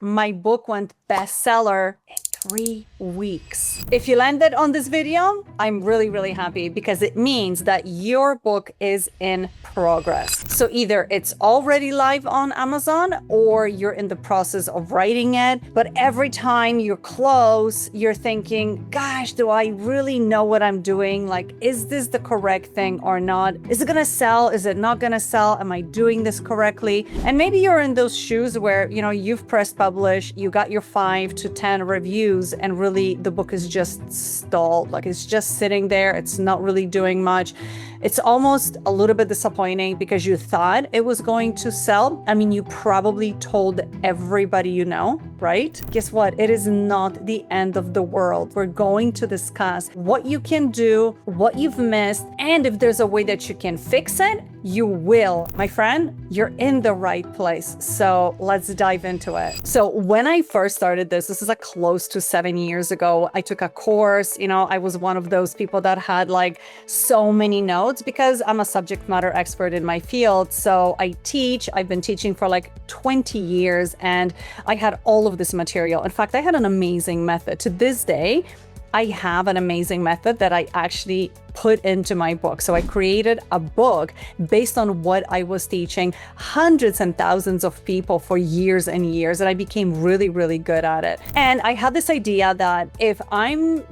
My book went bestseller in 3 weeks. If you landed on this video, I'm really happy because it means that your book is in progress. So either it's already live on Amazon or you're in the process of writing it. But every time you're close, you're thinking, gosh, do I really know what I'm doing? Like, is this the correct thing or not? Is it gonna sell? Is it not gonna sell? Am I doing this correctly? And maybe you're in those shoes where, you've pressed publish, you got your 5 to 10 reviews, and really the book is just stalled. Like, it's just sitting there. It's not really doing much. It's almost a little bit disappointing because you thought it was going to sell. I mean, you probably told everybody you know, right? Guess what? It is not the end of the world. We're going to discuss what you can do, what you've missed, and if there's a way that you can fix it, you will. My friend, you're in the right place. So let's dive into it. So when I first started this is like close to 7 years ago, I took a course. I was one of those people that had like so many notes because I'm a subject matter expert in my field. So I teach. I've been teaching for like 20 years and I had all of this material. In fact, I had an amazing method. To this day, I have an amazing method that I actually put into my book. So I created a book based on what I was teaching hundreds and thousands of people for years and years. And I became really good at it. And I had this idea that if I'm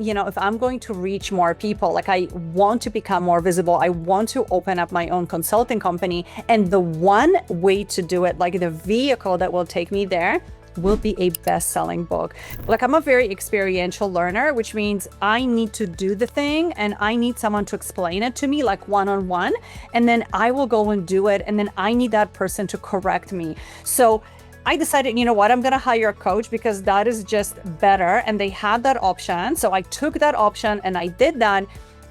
going to reach more people, like I want to become more visible, I want to open up my own consulting company. And the one way to do it, like the vehicle that will take me there, will be a best-selling book. Like, I'm a very experiential learner, which means I need to do the thing and I need someone to explain it to me, like one-on-one, and then I will go and do it, and then I need that person to correct me. So I decided, you know what, I'm gonna hire a coach because that is just better, and they had that option. So I took that option and I did that.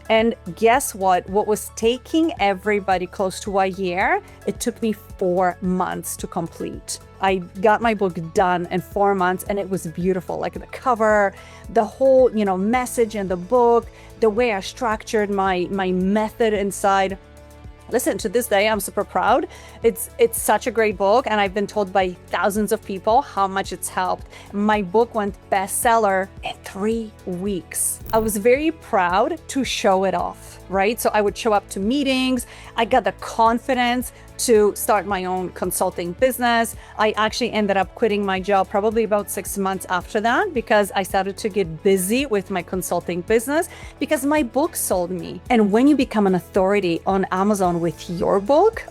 And guess what? What was taking everybody close to a year, it took me 4 months to complete. I got my book done in 4 months and it was beautiful. Like the cover, the whole, message in the book, the way I structured my method inside. Listen, to this day, I'm super proud. It's such a great book, and I've been told by thousands of people how much it's helped. My book went bestseller in 3 weeks. I was very proud to show it off, right? So I would show up to meetings. I got the confidence to start my own consulting business. I actually ended up quitting my job probably about 6 months after that because I started to get busy with my consulting business because my book sold me. And when you become an authority on Amazon with your book,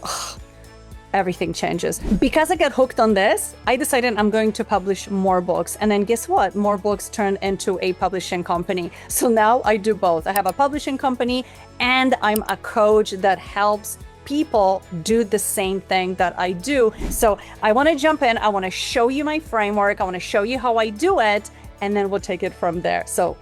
everything changes. Because I got hooked on this, I decided I'm going to publish more books. And then guess what? More books turned into a publishing company. So now I do both. I have a publishing company and I'm a coach that helps people do the same thing that I do. So I want to jump in. I want to show you my framework. I want to show you how I do it, and then we'll take it from there. So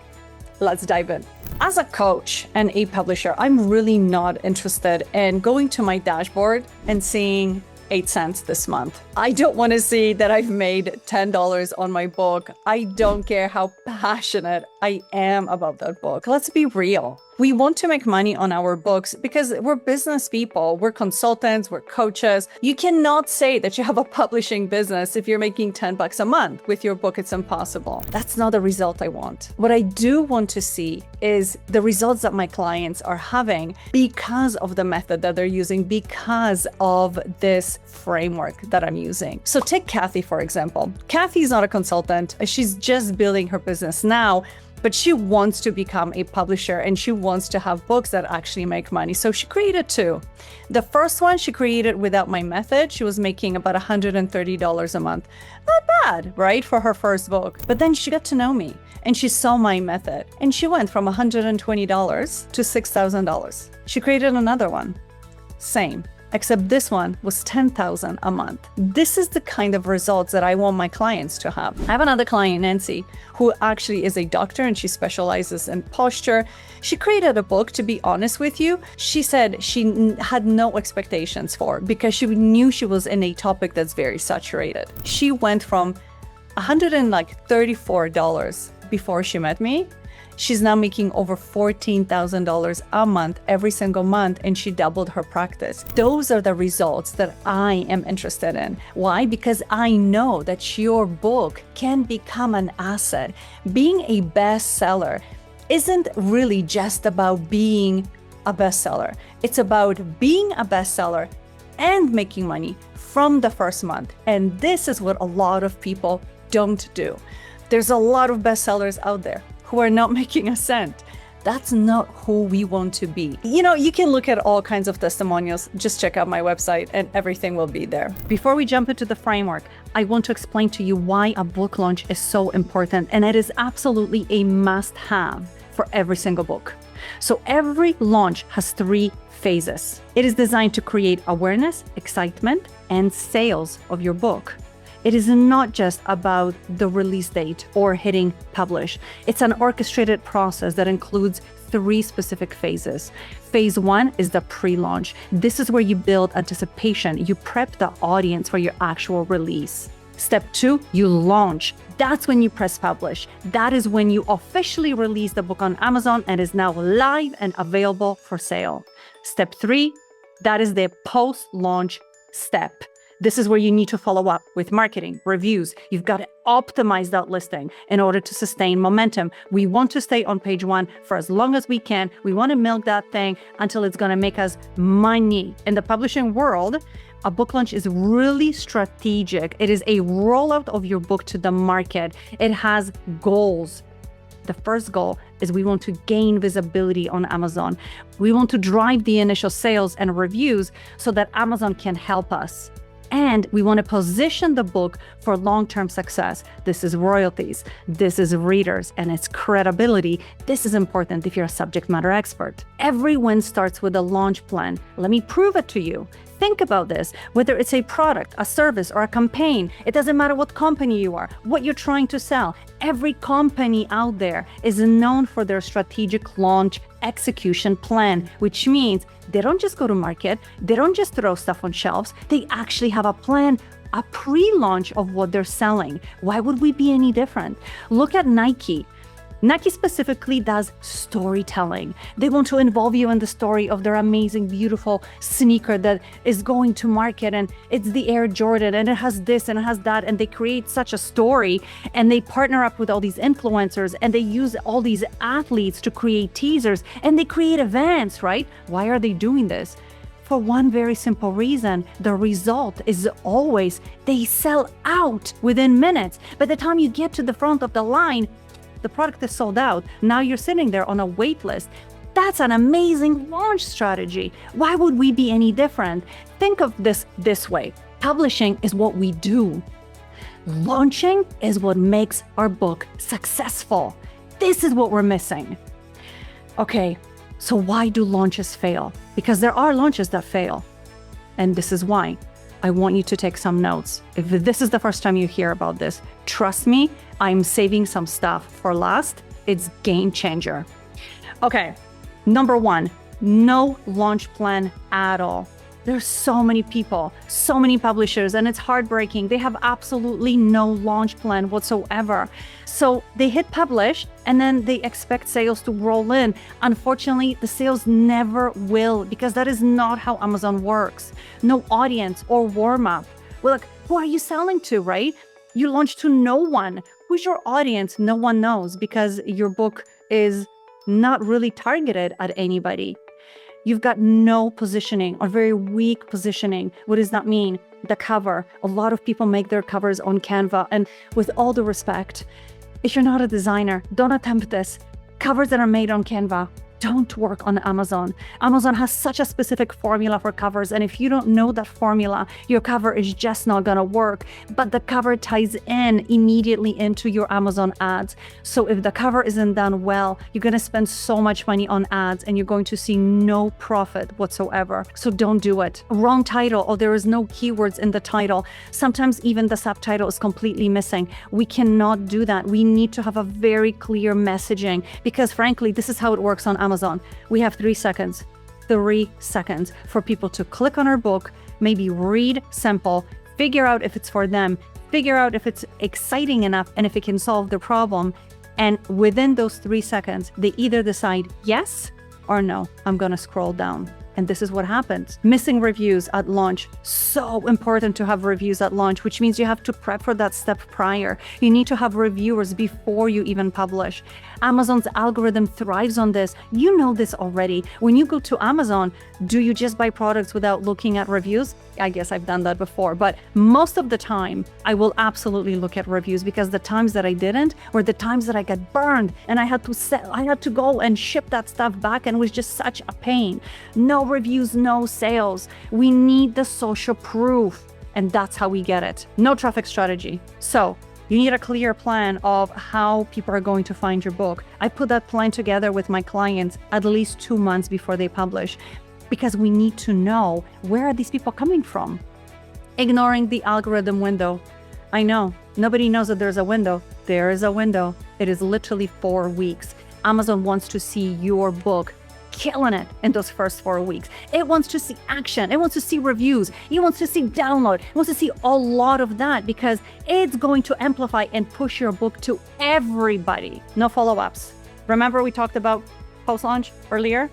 let's dive in. As a coach and a publisher, I'm really not interested in going to my dashboard and seeing 8 cents this month. I don't want to see that I've made $10 on my book. I don't care how passionate I am about that book. Let's be real. We want to make money on our books because we're business people, we're consultants, we're coaches. You cannot say that you have a publishing business if you're making $10 a month. With your book, it's impossible. That's not the result I want. What I do want to see is the results that my clients are having because of the method that they're using, because of this framework that I'm using. So take Kathy, for example. Kathy's not a consultant. She's just building her business now, but she wants to become a publisher and she wants to have books that actually make money. So she created 2. The first one she created without my method. She was making about $130 a month. Not bad, right? For her first book. But then she got to know me and she saw my method and she went from $120 to $6,000. She created another one. Same. Except this one was $10,000 a month. This is the kind of results that I want my clients to have. I have another client, Nancy, who actually is a doctor and she specializes in posture. She created a book, to be honest with you. She said she had no expectations for because she knew she was in a topic that's very saturated. She went from $134 before she met me She's now making over $14,000 a month every single month, and she doubled her practice. Those are the results that I am interested in. Why? Because I know that your book can become an asset. Being a bestseller isn't really just about being a bestseller. It's about being a bestseller and making money from the first month. And this is what a lot of people don't do. There's a lot of bestsellers out there who are not making a cent. That's not who we want to be. You can look at all kinds of testimonials. Just check out my website and everything will be there. Before we jump into the framework, I want to explain to you why a book launch is so important, and it is absolutely a must-have for every single book. So every launch has 3 phases. It is designed to create awareness, excitement, and sales of your book. It is not just about the release date or hitting publish. It's an orchestrated process that includes 3 specific phases. Phase 1 is the pre-launch. This is where you build anticipation. You prep the audience for your actual release. Step 2, you launch. That's when you press publish. That is when you officially release the book on Amazon and is now live and available for sale. Step 3, that is the post-launch step. This is where you need to follow up with marketing, reviews. You've got to optimize that listing in order to sustain momentum. We want to stay on page 1 for as long as we can. We want to milk that thing until it's going to make us money. In the publishing world, a book launch is really strategic. It is a rollout of your book to the market. It has goals. The first goal is we want to gain visibility on Amazon. We want to drive the initial sales and reviews so that Amazon can help us. And we want to position the book for long-term success. This is royalties, this is readers, and it's credibility. This is important if you're a subject matter expert. Every win starts with a launch plan. Let me prove it to you. Think about this, whether it's a product, a service, or a campaign. It doesn't matter what company you are, what you're trying to sell. Every company out there is known for their strategic launch execution plan, which means they don't just go to market, they don't just throw stuff on shelves, they actually have a plan, a pre-launch of what they're selling. Why would we be any different? Look at Nike. Nike specifically does storytelling. They want to involve you in the story of their amazing, beautiful sneaker that is going to market, and it's the Air Jordan, and it has this and it has that, and they create such a story, and they partner up with all these influencers, and they use all these athletes to create teasers, and they create events, right? Why are they doing this? For one very simple reason. The result is always they sell out within minutes. By the time you get to the front of the line, the product is sold out. Now you're sitting there on a wait list. That's an amazing launch strategy. Why would we be any different? Think of this way. Publishing is what we do. Launching is what makes our book successful. This is what we're missing. Okay, so why do launches fail? Because there are launches that fail. And this is why. I want you to take some notes. If this is the first time you hear about this, trust me, I'm saving some stuff for last. It's game changer. Okay, number 1, no launch plan at all. There's so many people, so many publishers, and it's heartbreaking. They have absolutely no launch plan whatsoever. So they hit publish and then they expect sales to roll in. Unfortunately, the sales never will, because that is not how Amazon works. No audience or warm up. Well, like, who are you selling to, right? You launch to no one. Who's your audience? No one knows, because your book is not really targeted at anybody. You've got no positioning or very weak positioning. What does that mean? The cover. A lot of people make their covers on Canva. And with all due respect, if you're not a designer, don't attempt this. Covers that are made on Canva don't work on Amazon. Amazon has such a specific formula for covers, and if you don't know that formula, your cover is just not gonna work. But the cover ties in immediately into your Amazon ads. So if the cover isn't done well, you're gonna spend so much money on ads and you're going to see no profit whatsoever. So don't do it. Wrong title, or there is no keywords in the title. Sometimes even the subtitle is completely missing. We cannot do that. We need to have a very clear messaging, because frankly, this is how it works on Amazon. We have 3 seconds for people to click on our book, maybe read sample, figure out if it's for them, figure out if it's exciting enough and if it can solve their problem, And within those 3 seconds, they either decide yes or no, I'm gonna scroll down. And this is what happens. Missing reviews at launch. So important to have reviews at launch, which means you have to prep for that step prior. You need to have reviewers before you even publish. Amazon's algorithm thrives on this. You know this already. When you go to Amazon, do you just buy products without looking at reviews? I guess I've done that before, but most of the time I will absolutely look at reviews, because the times that I didn't were the times that I got burned and I had to go and ship that stuff back, and it was just such a pain. No reviews, no sales. We need the social proof, and that's how we get it. No traffic strategy. So you need a clear plan of how people are going to find your book. I put that plan together with my clients at least 2 months before they publish, because we need to know, where are these people coming from? Ignoring the algorithm window. I know, nobody knows that there's a window. There is a window. It is literally 4 weeks. Amazon wants to see your book killing it in those first 4 weeks. It wants to see action. It wants to see reviews. It wants to see download. It wants to see a lot of that, because it's going to amplify and push your book to everybody. No follow-ups. Remember we talked about post-launch earlier?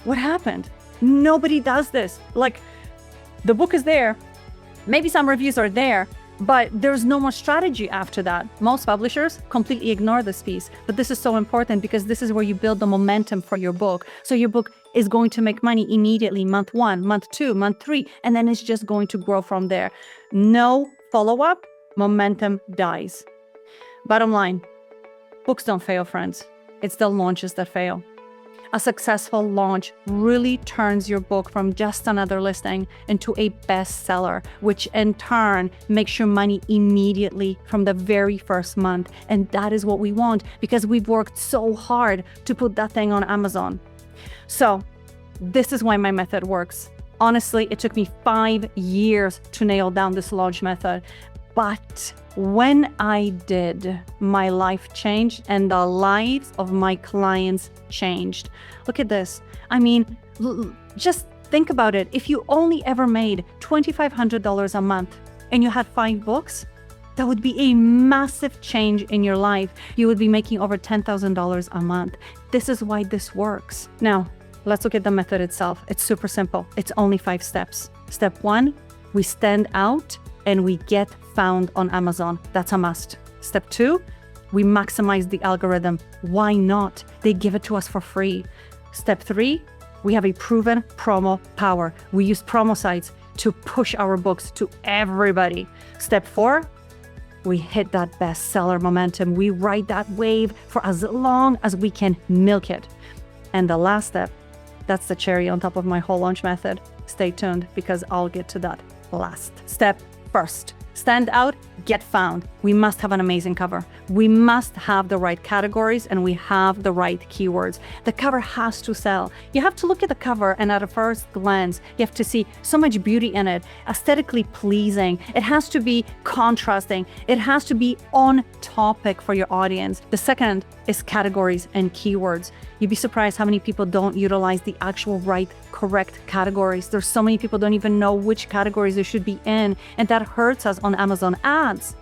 What happened? Nobody does this. Like, the book is there. Maybe some reviews are there, but there's no more strategy after that. Most publishers completely ignore this piece, but this is so important, because this is where you build the momentum for your book. So your book is going to make money immediately, month 1, month 2, month 3, and then it's just going to grow from there. No follow-up, momentum dies. Bottom line, books don't fail, friends. It's the launches that fail. A successful launch really turns your book from just another listing into a bestseller, which in turn makes your money immediately from the very first month. And that is what we want, because we've worked so hard to put that thing on Amazon. So this is why my method works. Honestly, it took me 5 years to nail down this launch method. But when I did, my life changed and the lives of my clients changed. Look at this. I mean, just think about it. If you only ever made $2,500 a month and you had 5 books, that would be a massive change in your life. You would be making over $10,000 a month. This is why this works. Now, let's look at the method itself. It's super simple. It's only 5 steps. Step 1, we stand out and we get found on Amazon. That's a must. Step 2, we maximize the algorithm. Why not? They give it to us for free. Step 3, we have a proven promo power. We use promo sites to push our books to everybody. Step 4, we hit that bestseller momentum. We ride that wave for as long as we can milk it. And the last step, that's the cherry on top of my whole launch method. Stay tuned, because I'll get to that last step. First, stand out, get found. We must have an amazing cover. We must have the right categories, and we have the right keywords. The cover has to sell. You have to look at the cover, and at a first glance, you have to see so much beauty in it, aesthetically pleasing. It has to be contrasting. It has to be on topic for your audience. The second is categories and keywords. You'd be surprised how many people don't utilize the actual right, correct categories. There's so many people don't even know which categories they should be in, and that hurts us on Amazon ads.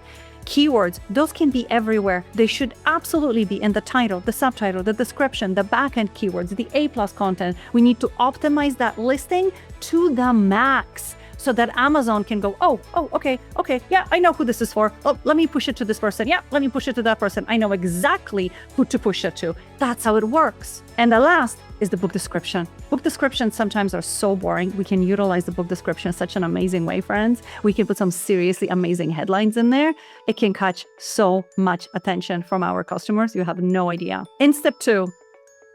Keywords, those can be everywhere. They should absolutely be in the title, the subtitle, the description, the backend keywords, the A+ content. We need to optimize that listing to the max, so that Amazon can go, oh, okay, yeah, I know who this is for. Oh, let me push it to this person. Yeah, let me push it to that person. I know exactly who to push it to. That's how it works. And the last is the book description. Book descriptions sometimes are so boring. We can utilize the book description in such an amazing way, friends. We can put some seriously amazing headlines in there. It can catch so much attention from our customers. You have no idea. In step 2,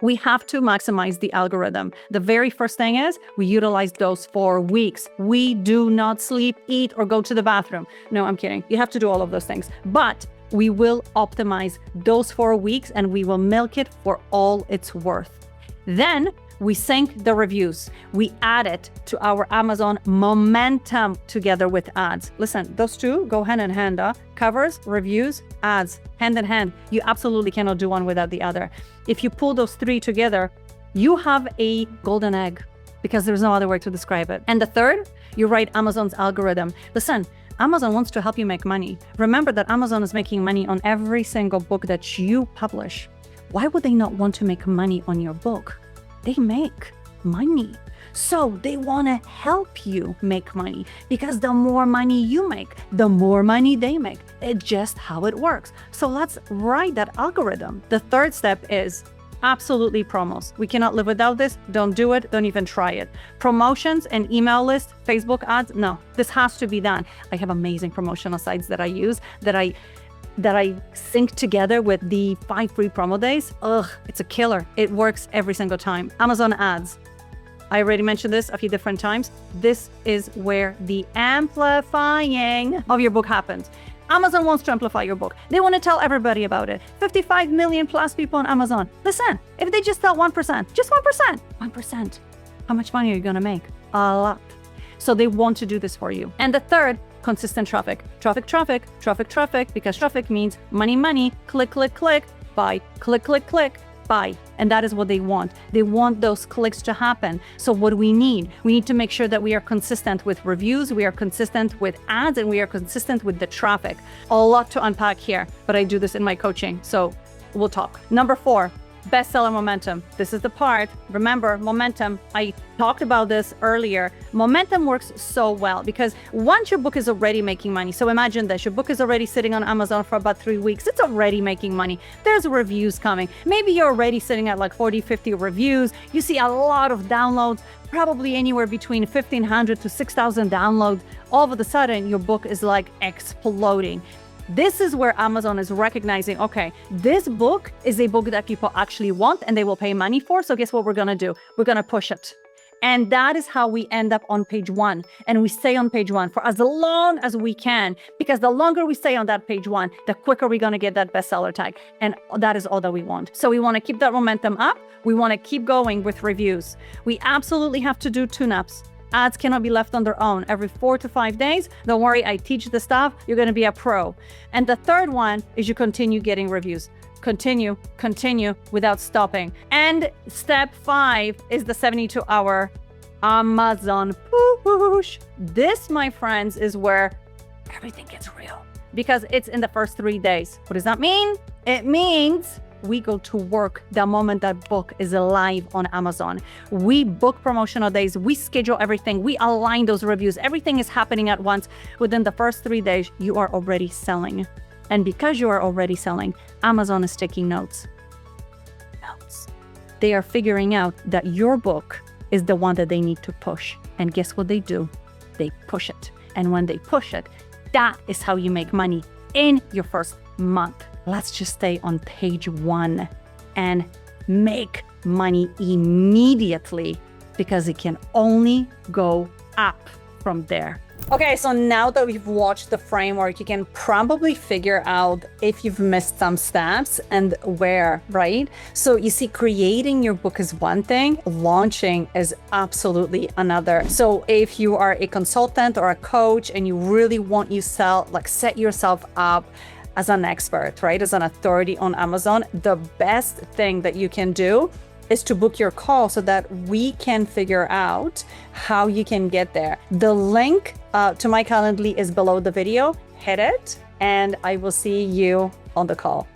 we have to maximize the algorithm. The very first thing is we utilize those 4 weeks. We do not sleep, eat, or go to the bathroom. No, I'm kidding. You have to do all of those things. But we will optimize those 4 weeks, and we will milk it for all it's worth. Then we sync the reviews. We add it to our Amazon momentum together with ads. Listen, those two go hand in hand. Covers, reviews, ads, hand in hand. You absolutely cannot do one without the other. If you pull those 3 together, you have a golden egg, because there's no other way to describe it. And the third, you write Amazon's algorithm. Listen, Amazon wants to help you make money. Remember that Amazon is making money on every single book that you publish. Why would they not want to make money on your book? They make money. So they want to help you make money, because the more money you make, the more money they make. It's just how it works. So let's write that algorithm. The third step is absolutely promos. We cannot live without this. Don't do it. Don't even try it. Promotions and email lists, Facebook ads. No, this has to be done. I have amazing promotional sites that I use that I sync together with the 5 free promo days. It's a killer. It works every single time. Amazon ads. I already mentioned this a few different times. This is where the amplifying of your book happens. Amazon wants to amplify your book. They want to tell everybody about it. 55 million plus people on Amazon. Listen, if they just tell 1%, just 1%, how much money are you going to make? A lot. So they want to do this for you. And the third, consistent traffic. Traffic, because traffic means money, click, buy, click, buy. And that is what they want. They want those clicks to happen. So what do we need? We need to make sure that we are consistent with reviews, we are consistent with ads, and we are consistent with the traffic. A lot to unpack here, but I do this in my coaching, so we'll talk. Number 4, bestseller momentum. This is the part. Remember, momentum. I talked about this earlier. Momentum works so well because once your book is already making money, so imagine this, your book is already sitting on Amazon for about 3 weeks. It's already making money. There's reviews coming. Maybe you're already sitting at like 40, 50 reviews. You see a lot of downloads, probably anywhere between 1,500 to 6,000 downloads. All of a sudden, your book is like exploding. This is where Amazon is recognizing, okay, this book is a book that people actually want and they will pay money for. So guess what we're going to do? We're going to push it. And that is how we end up on page 1. And we stay on page 1 for as long as we can, because the longer we stay on that page 1, the quicker we're going to get that bestseller tag. And that is all that we want. So we want to keep that momentum up. We want to keep going with reviews. We absolutely have to do tune-ups. Ads cannot be left on their own. Every 4 to 5 days, don't worry, I teach the stuff. You're going to be a pro. And the third one is you continue getting reviews. Continue without stopping. And step 5 is the 72-hour Amazon push. This, my friends, is where everything gets real, because it's in the first 3 days. What does that mean? It means we go to work the moment that book is live on Amazon. We book promotional days, we schedule everything, we align those reviews. Everything is happening at once. Within the first 3 days, you are already selling. And because you are already selling, Amazon is taking notes. They are figuring out that your book is the one that they need to push. And guess what they do? They push it. And when they push it, that is how you make money in your first month. Let's just stay on page 1 and make money immediately, because it can only go up from there. Okay, so now that we've watched the framework, you can probably figure out if you've missed some steps and where, right? So you see, creating your book is one thing, launching is absolutely another. So if you are a consultant or a coach and you really want set yourself up as an expert, right? As an authority on Amazon, the best thing that you can do is to book your call so that we can figure out how you can get there. The link to my Calendly is below the video. Hit it, and I will see you on the call.